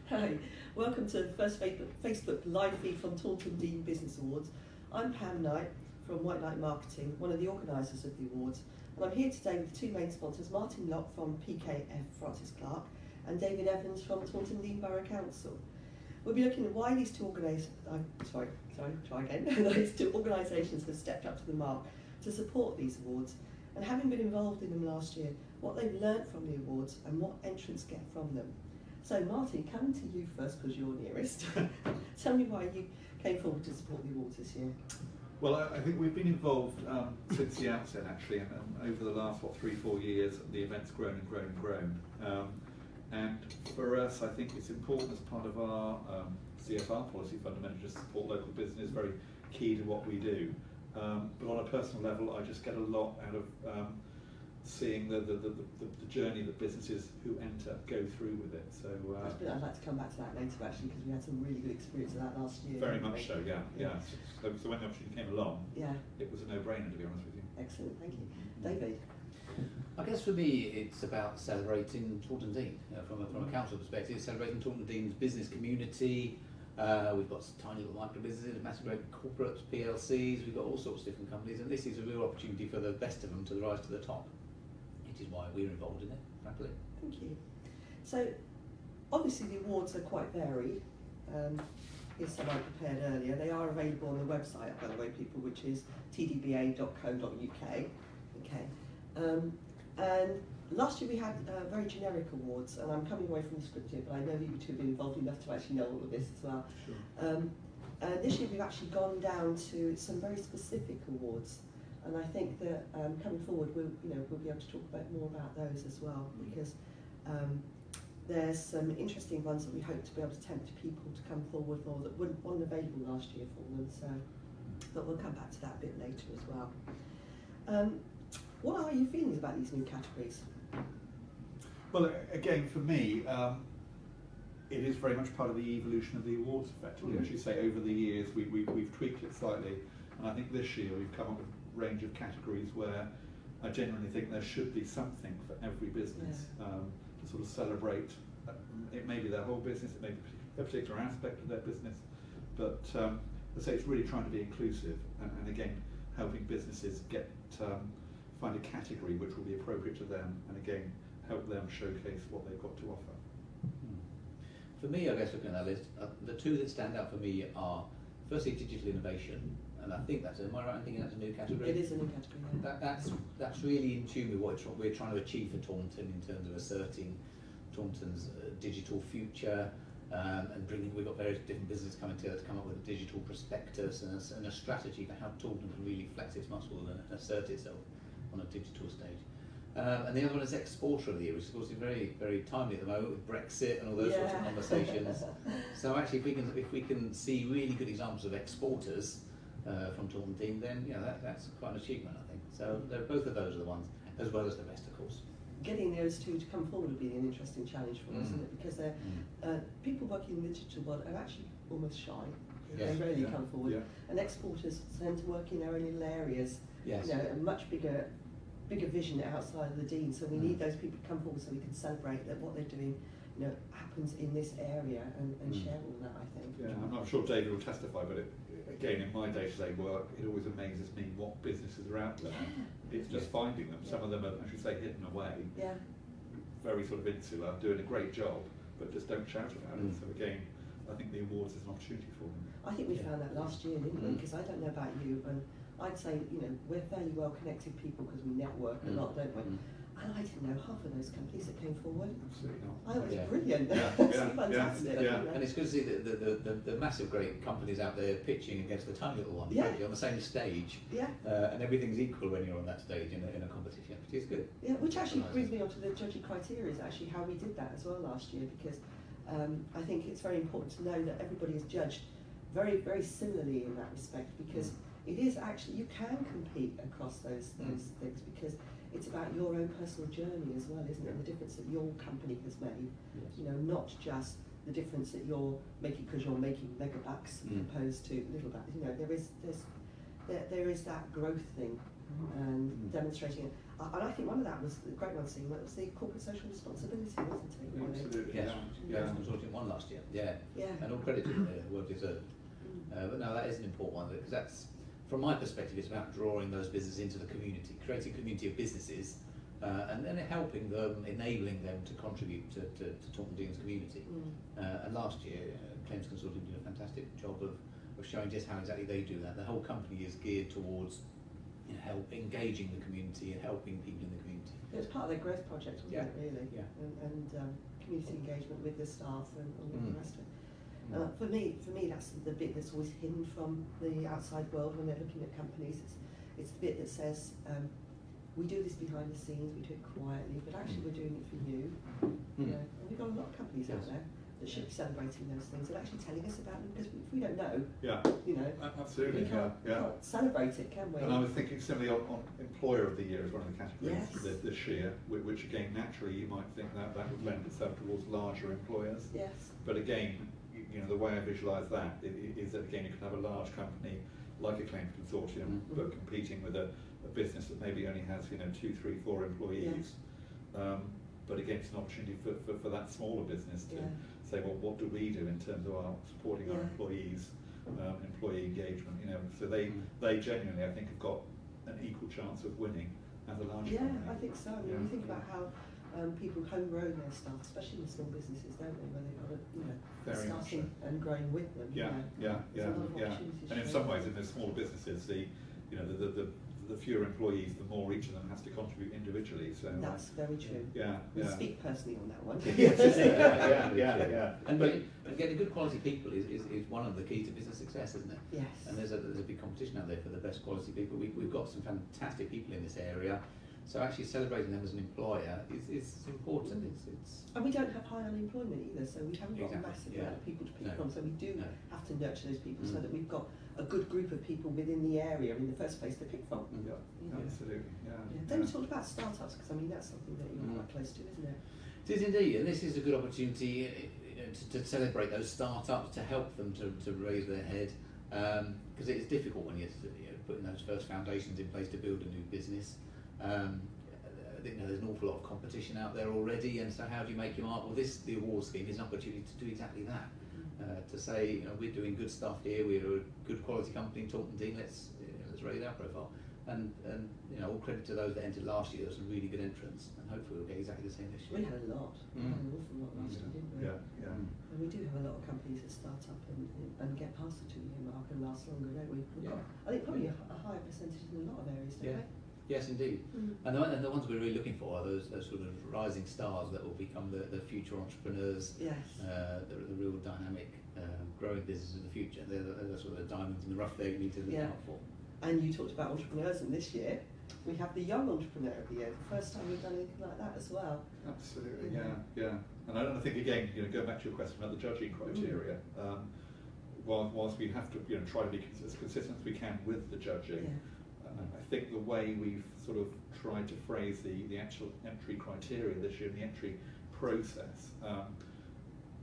Hi, welcome to the first Facebook live feed from Taunton Dean Business Awards. I'm Pam Knight from White Knight Marketing, one of the organisers of the awards, and I'm here today with two main sponsors, Martin Locke from PKF Francis Clark and David Evans from Taunton Dean Borough Council. We'll be looking at why these two these two organisations have stepped up to the mark to support these awards, and having been involved in them last year, what they've learnt from the awards and what entrants get from them. So Martin, coming to you first because you're nearest. Tell me why you came forward to support the awards this year. Well, I think we've been involved since the outset actually, and over the last 3-4 years the event's grown and grown and grown. And for us, I think it's important as part of our CFR policy fundamentally to support local business, very key to what we do. But on a personal level, I just get a lot out of seeing the journey that businesses who enter go through with it. So I'd like to come back to that later actually, because we had some really good experience of that last year. Very much so, yeah. So when the opportunity came along, it was a no-brainer, to be honest with you. Excellent, thank you. David? I guess for me it's about celebrating Taunton Dean. From a council perspective, celebrating Taunton Dean's business community. We've got tiny little micro businesses, massive great corporates, PLCs, we've got all sorts of different companies, and this is a real opportunity for the best of them to rise to the top, which is why we're involved in it, frankly. Thank you. So, obviously the awards are quite varied. Here's some I prepared earlier. They are available on the website, by the way, people, which is tdba.co.uk. Okay. And last year we had very generic awards, and I'm coming away from the script here, but I know that you two have been involved enough to actually know all of this as well. Sure. And this year we've actually gone down to some very specific awards, and I think that coming forward we'll be able to talk more about those as well, because there's some interesting ones that we hope to be able to tempt people to come forward for that weren't available last year for them. So, but we'll come back to that a bit later as well. What are your feelings about these new categories? Well, again, for me, it is very much part of the evolution of the awards, effectively. As you say, over the years, we've tweaked it slightly, and I think this year we've come up with a range of categories where I genuinely think there should be something for every business to sort of celebrate. It may be their whole business, it may be a particular aspect of their business, but I say it's really trying to be inclusive, and again, helping businesses find a category which will be appropriate to them, and again, help them showcase what they've got to offer. For me, I guess looking at that list, the two that stand out for me are firstly digital innovation, and I think that's, am I right in thinking that's a new category? It is a new category, yeah. That's really in tune with what we're trying to achieve for Taunton in terms of asserting Taunton's digital future, and we've got various different businesses coming together to come up with a digital prospectus and a strategy for how Taunton can really flex its muscle and assert itself on a digital stage. And the other one is Exporter of the Year, which of course is very, very timely at the moment with Brexit and all those sorts of conversations. So actually, if we can see really good examples of exporters from Taunton Dean, then that's quite an achievement, I think. So both of those are the ones, as well as the rest, of course. Getting those two to come forward will be an interesting challenge for us, isn't it? Because people working in the digital world are actually almost shy. They rarely come forward, and exporters tend to work in their own little areas. A much bigger vision outside of the Dean. So we need those people to come forward so we can celebrate that what they're doing, happens in this area and share all that. I think. Yeah, I'm sure David will testify, but again, in my day-to-day work, it always amazes me what businesses are out there. It's just finding them. Some of them are, I should say, hidden away. Very sort of insular, doing a great job, but just don't shout about it. So again, I think the awards is an opportunity for them. I think we found that last year, didn't we? Because I don't know about you, and I'd say, we're fairly well connected people because we network a lot, don't we? And I didn't know half of those companies that came forward. Absolutely not. I thought it was brilliant. Fantastic. And it's good to see the massive great companies out there pitching against the tiny little ones, on the same stage. And everything's equal when you're on that stage in a competition, which is good. Yeah, which actually brings me on to the judging criteria, is actually how we did that as well last year, because I think it's very important to know that everybody is judged very, very similarly in that respect, because it is actually, you can compete across those things, because it's about your own personal journey as well, isn't it? And the difference that your company has made, not just the difference that you're making because you're making mega bucks opposed to little bucks. There is that growth thing and demonstrating it. And I think one of that was the great one thing, was the corporate social responsibility, wasn't it? Really? Absolutely, Yes, yeah. Consortium won last year. Yeah, Yeah. and all credit to them, well deserved. But no, that is an important one because that's, from my perspective, it's about drawing those businesses into the community, creating a community of businesses, and then helping them, enabling them to contribute to Taunton Dean's community. And last year, Claims Consortium did a fantastic job of showing just how exactly they do that. The whole company is geared towards help engaging the community and helping people in the community. It was part of their growth project, wasn't it, really? Yeah. And community engagement with the staff and all the rest of it. For me, that's the bit that's always hidden from the outside world when they're looking at companies. It's the bit that says, we do this behind the scenes, we do it quietly, but actually we're doing it for you. You know, and we've got a lot of companies out there that should be celebrating those things and actually telling us about them, because if we don't know, you know, absolutely, we can't celebrate it, can we? And I was thinking similarly on Employer of the Year as one of the categories this year, which again, naturally you might think that would lend itself towards larger employers. Yes. But again, you know, the way I visualise that is that again, you can have a large company like a claims consortium, but competing with a business that maybe only has 2, 3, 4 employees. But again, it's an opportunity for that smaller business to say, well, what do we do in terms of our supporting our employees, employee engagement? You know, so they genuinely, I think, have got an equal chance of winning as a large company. Yeah, I think so. I mean, you think about how people homegrow their staff, especially in small businesses, don't they? Where they've got to starting and growing with them. And in some ways, in those smaller businesses, the fewer employees, the more each of them has to contribute individually. So that's very true. We speak personally on that one. And getting good quality people is one of the keys to business success, isn't it? Yes. And there's a big competition out there for the best quality people. We've got some fantastic people in this area. So actually celebrating them as an employer is important. And we don't have high unemployment either, so we haven't got a massive amount of people to pick from. So we do have to nurture those people so that we've got a good group of people within the area in the first place to pick from. Absolutely. Then we talked about startups, because I mean that's something that you're quite close to, isn't it? It is indeed, and this is a good opportunity to celebrate those startups, to help them to raise their head, because it is difficult when you're putting those first foundations in place to build a new business. I think there's an awful lot of competition out there already, and so how do you make your mark? Well, the award scheme is an opportunity to do exactly that. To say, we're doing good stuff here, we're a good quality company in Taunton Dean, let's raise our profile. And all credit to those that entered last year. There was some really good entrants, and hopefully we'll get exactly the same this year. We had a lot. We had an awful lot last year, didn't we? And we do have a lot of companies that start up and get past the 2-year mark and last longer, don't we? We've got, I think, probably a higher percentage in a lot of areas, don't we? Yes, indeed. And the ones we're really looking for are those sort of rising stars that will become the future entrepreneurs, the real dynamic, growing businesses of the future. They're the sort of diamonds in the rough there you need to look out for. And you talked about entrepreneurs, and this year we have the Young Entrepreneur of the Year. The first time we've done anything like that as well. Absolutely, yeah. And I think again, going back to your question about the judging criteria, whilst we have to try to be as consistent as we can with the judging, I think the way we've sort of tried to phrase the actual entry criteria this year, and the entry process,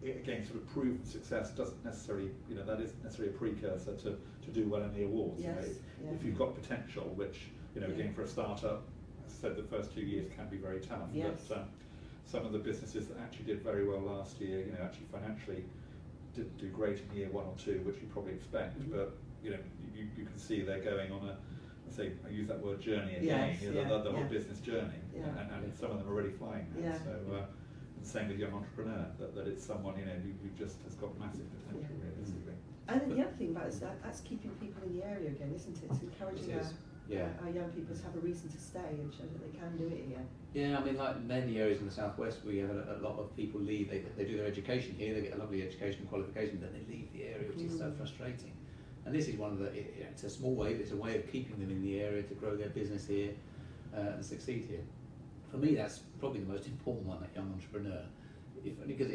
again, sort of proven success doesn't necessarily, that isn't necessarily a precursor to do well in the awards. If you've got potential, which, again, for a startup, as I said, the first 2 years can be very tough. But some of the businesses that actually did very well last year, actually financially didn't do great in year 1 or 2, which you probably expect. But you can see they're going on I use that word journey again. The whole business journey, and some of them are already flying now. So. And same with Young Entrepreneur, that it's someone who just has got massive potential realistically. And then the other thing about it is that's keeping people in the area again, isn't it? It's encouraging our young people to have a reason to stay and show that they can do it here. Yeah, I mean, like many areas in the southwest, we have a lot of people leave. They do their education here, they get a lovely education qualification, then they leave the area, which is so frustrating. And this is one of the. It's a small way, but it's a way of keeping them in the area to grow their business here and succeed here. For me, that's probably the most important one, that Young Entrepreneur, because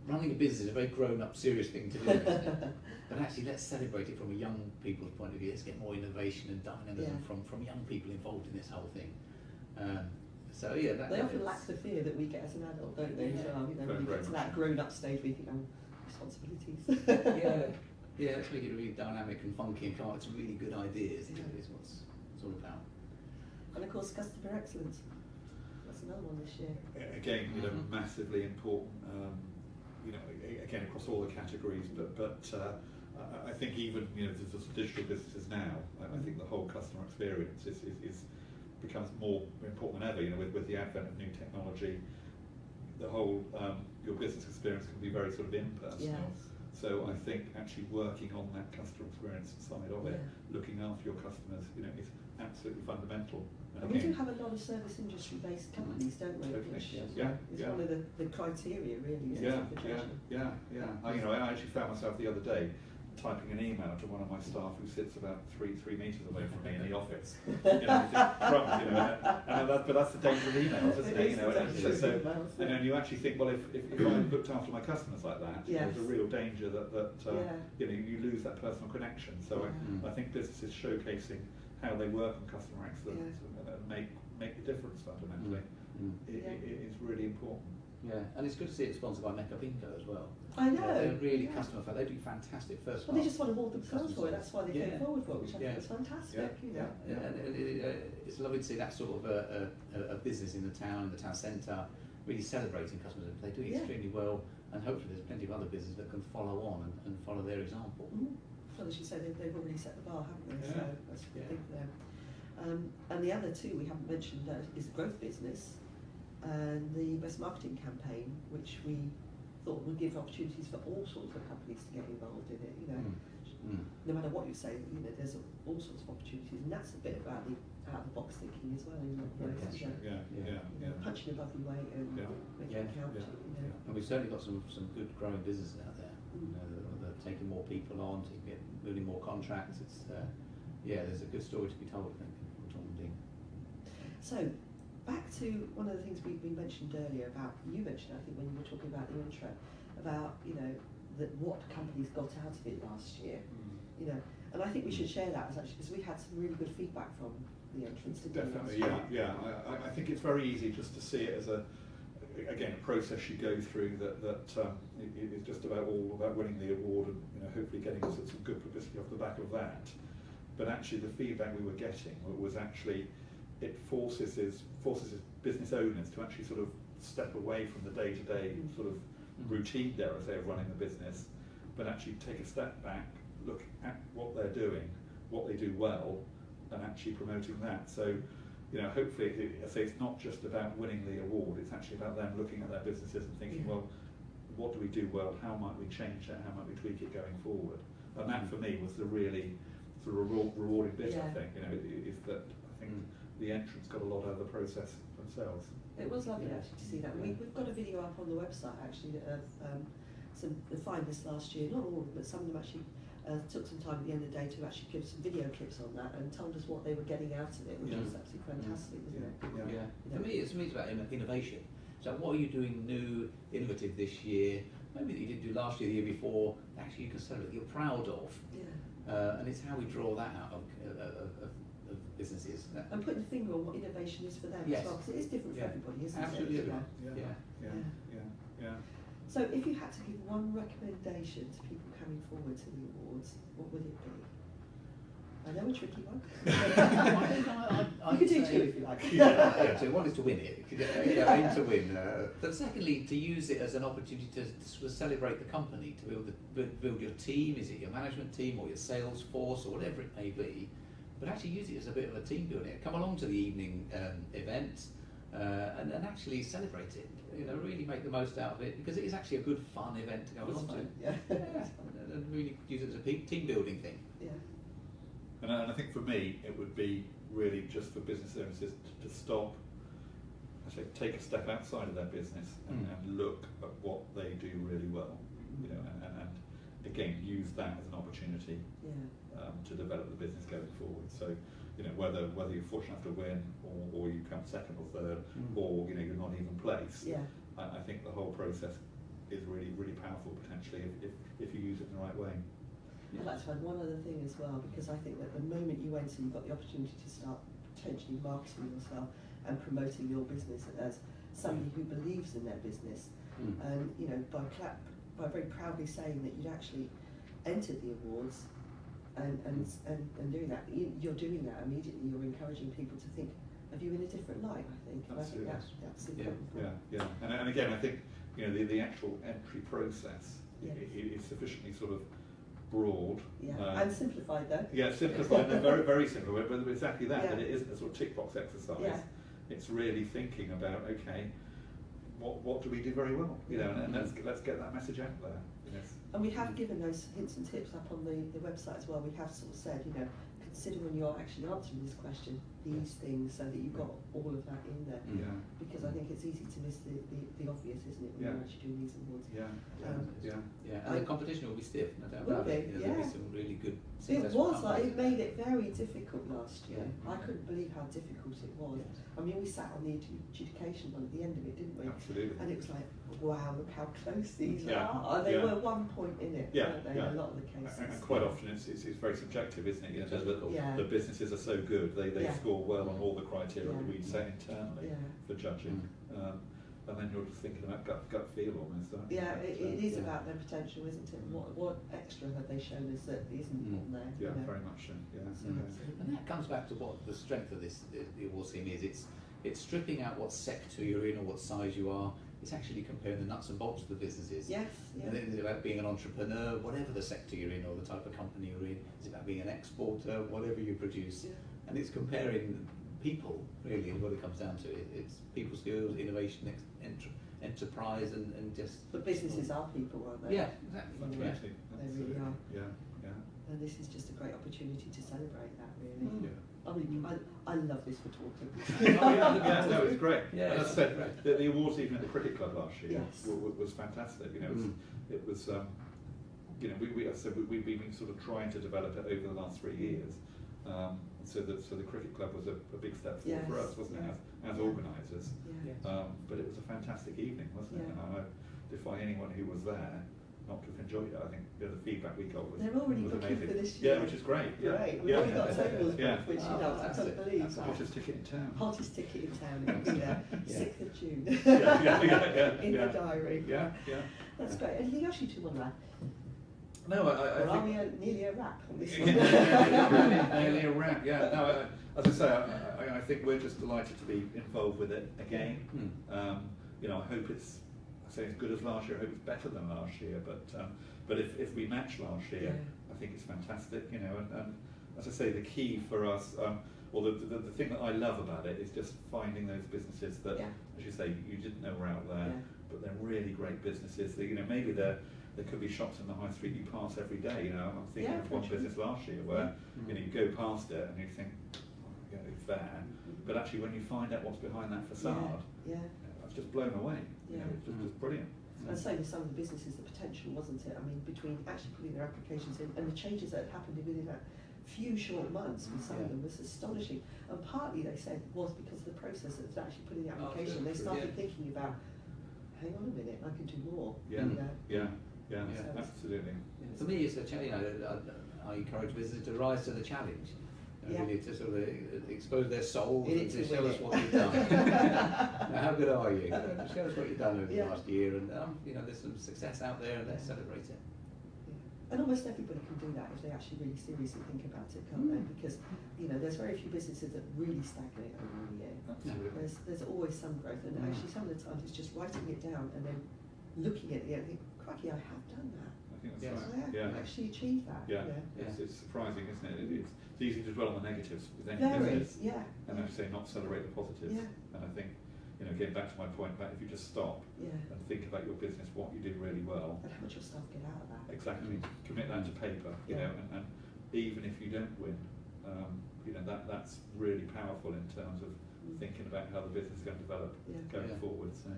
running a business is a very grown-up, serious thing to do, isn't it? But actually, let's celebrate it from a young people's point of view. Let's get more innovation and dynamism from young people involved in this whole thing. They often lack the fear that we get as an adult, don't they? As well, when you get to that grown-up stage, we think, responsibilities. Let's make it really dynamic and funky and come up with some really good ideas. Is what it's all about. And of course, customer excellence. That's another one this year. Again, massively important. Again across all the categories, but I think even the digital businesses now, I think the whole customer experience is becomes more important than ever. With the advent of new technology, the whole your business experience can be very sort of impersonal. Yes. So I think actually working on that customer experience side of it, looking after your customers, is absolutely fundamental. And we do have a lot of service industry based companies, don't we? Totally. Which is Yeah. one of the criteria really. Isn't it, for judging? I actually found myself the other day typing an email to one of my staff who sits about three meters away from me in the office. But that's the danger of emails, isn't it? And then you actually think, well, if I looked after my customers like that, there's a real danger that you lose that personal connection. So I think businesses showcasing how they work on customer excellence and make the difference fundamentally. It is really important. Yeah, and it's good to see it sponsored by Makeup Inco as well. I know. They're really customer focused. They do fantastic first class. Well, they just want to hold themselves for it. That's why they came forward for it, which I think is fantastic. It's lovely to see that sort of a business in the town centre, really celebrating customers. They do it extremely well, and hopefully there's plenty of other businesses that can follow on and follow their example. Well, as you say, they've already set the bar, haven't they? Yeah. So that's a good thing for them. And the other two we haven't mentioned is the growth business and the best marketing campaign, which we thought would give opportunities for all sorts of companies to get involved in it. No matter what you say, there's all sorts of opportunities, and that's a bit about the out of the box thinking as well. Punching above your weight and making it count. And we've certainly got some good growing businesses out there. They're taking more people on, moving more contracts. It's there's a good story to be told, I think, from Tom and Dean. So, back to one of the things we mentioned earlier about, you mentioned, I think, when you were talking about the intro, about, what companies got out of it last year, and I think we should share that because we had some really good feedback from the entrants. Definitely, I think it's very easy just to see it as a process you go through that is just about winning the award and hopefully getting some good publicity off the back of that. But actually, the feedback we were getting was actually it forces business owners to actually sort of step away from the day-to-day sort of routine, dare I say, of running the business, but actually take a step back, look at what they're doing, what they do well, and actually promoting that. So, hopefully, I say it's not just about winning the award, it's actually about them looking at their businesses and thinking, well, what do we do well, how might we change that, how might we tweak it going forward? And that, for me, was the really sort of rewarding bit, I think, is that I think the entrants got a lot out of the process themselves. It was lovely actually to see that. We've got a video up on the website actually of some the finalists last year, not all of them, but some of them actually took some time at the end of the day to actually give some video clips on that and told us what they were getting out of it, which was absolutely fantastic, wasn't it? For me, it's about innovation. So what are you doing new, innovative this year? Maybe that you didn't do last year, the year before. Actually, you can celebrate. You're proud of. And it's how we draw that out of businesses. And putting the finger on what innovation is for them as well, because it is different for everybody, isn't Absolutely. it? Yeah. So if you had to give one recommendation to people coming forward to the awards, what would it be? I know a tricky one. You could do two if you like. So one is to win it, aim to win. But secondly, to use it as an opportunity to sort of celebrate the company, to build your team. Is it your management team or your sales force or whatever it may be? But actually use it as a bit of a team building. Come along to the evening event and actually celebrate it. Really make the most out of it, because it is actually a good fun event to go along to. And really use it as a team building thing. And I think for me, it would be really just for business owners to stop, take a step outside of their business and look at what they do really well, and again use that as an opportunity to develop the business going forward. So, whether you're fortunate enough to win or you come second or third, or you're not even placed, I think the whole process is really, really powerful potentially if you use it in the right way. I'd like to add one other thing as well, because I think that the moment you enter, you've got the opportunity to start potentially marketing yourself and promoting your business as somebody who believes in their business. And by very proudly saying that you'd actually entered the awards and doing that, you're doing that immediately. You're encouraging people to think, of you in a different light, I think. And I think that's the important point. And again, I think, you know, the actual entry process is sufficiently sort of broad. And simplified though. Simplified and very, very simple, but exactly that, but it isn't a sort of tick box exercise. It's really thinking about, okay, what do we do very well, you know, and let's get that message out there. Yes. And we have given those hints and tips up on the website as well. We have sort of said, you know, consider when you're actually answering this question, these things, so that you've got all of that in there. Because I think it's easy to miss the obvious, isn't it, when you're actually doing these awards. And the competition will be stiff, no doubt about it. There'll be some really good. It was like, it made it very difficult last year. I couldn't believe how difficult it was. I mean, we sat on the adjudication one at the end of it, didn't we? Absolutely. And it was like, wow, look how close these are. They were 1 point in it, weren't they, in a lot of the cases. And quite often it's very subjective, isn't it? You know, the businesses are so good, they score well on all the criteria that we set internally for judging. And then you're just thinking about gut feel almost. It is about their potential, isn't it? What extra have they shown us that isn't on there? Yeah, very much so. And that comes back to what the strength of the award scheme is. It's stripping out what sector you're in or what size you are. It's actually comparing the nuts and bolts of the businesses. And then it's about being an entrepreneur, whatever the sector you're in or the type of company you're in. It's about being an exporter, whatever you produce. And it's comparing people, really, what it comes down to. It's people skills, innovation, enterprise, and just... But businesses are people, aren't they? Yeah, exactly. They really are. And this is just a great opportunity to celebrate that, really. I mean, I love this for Taunton. No, it's great. As I said, the awards even at the cricket club last year was fantastic. You know, it was you know, we've been sort of trying to develop it over the last 3 years. So the cricket club was a big step forward for us, wasn't it, as organisers? But it was a fantastic evening, wasn't it? And I defy anyone who was there not to have enjoyed it. I think the feedback we got was They're already was booking amazing. for this year. Yeah, which is great. We've already got tables booked, which you know, I can't believe. That's the hottest ticket in town. Hottest ticket in town, it'll be there, 6th of June. In the diary. That's great. Anything else you two want to add? No, I or think... are we nearly a wrap on this one? Nearly a wrap, No, as I say, I think we're just delighted to be involved with it again. You know, I hope it's, I say as good as last year, I hope it's better than last year, but if we match last year, I think it's fantastic, you know, and as I say, the key for us, or the thing that I love about it is just finding those businesses that, as you say, you didn't know were out there, but they're really great businesses. That, you know, maybe there could be shops in the high street you pass every day. You know, I'm thinking of one business last year where you know, you go past it and you think, oh, yeah, it's there, but actually when you find out what's behind that facade, I was just blown away. You know, it's just brilliant. And so with some of the businesses, the potential, wasn't it? I mean, between actually putting their applications in and the changes that happened within that few short months with some of them was astonishing. And partly they said was because of the process of actually putting the application. They started thinking about, hang on a minute, I can do more. Absolutely. For me, it's a challenge. I encourage businesses to rise to the challenge. Really to sort of expose their souls and to show us what you've done. Now, how good are you? Show us what you've done over the last year, and you know, there's some success out there, and let's celebrate it. And almost everybody can do that if they actually really seriously think about it, can't they? Because you know, there's very few businesses that really stagnate over a year. Absolutely. There's always some growth, and actually some of the times it's just writing it down and then looking at it and think, crikey, I have done that. I think that's right. I actually achieved that. It's surprising, isn't it? It's easy to dwell on the negatives with any business, and as you say, not celebrate the positives. And I think, you know, getting back to my point about if you just stop and think about your business, what you did really well, and how much your staff get out of that. Exactly. Commit that to paper, you know, and even if you don't win, you know, that's really powerful in terms of thinking about how the business is going to develop going forward. So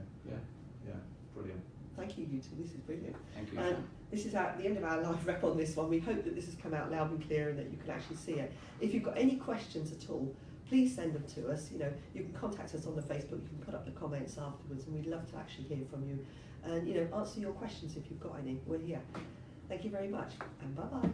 brilliant. Thank you, you two. This is brilliant. Thank you. This is the end of our live rep on this one. We hope that this has come out loud and clear and that you can actually see it. If you've got any questions at all, please send them to us. You know, you can contact us on the Facebook. You can put up the comments afterwards, and we'd love to actually hear from you. And you know, answer your questions if you've got any. We're here. Thank you very much, and bye bye.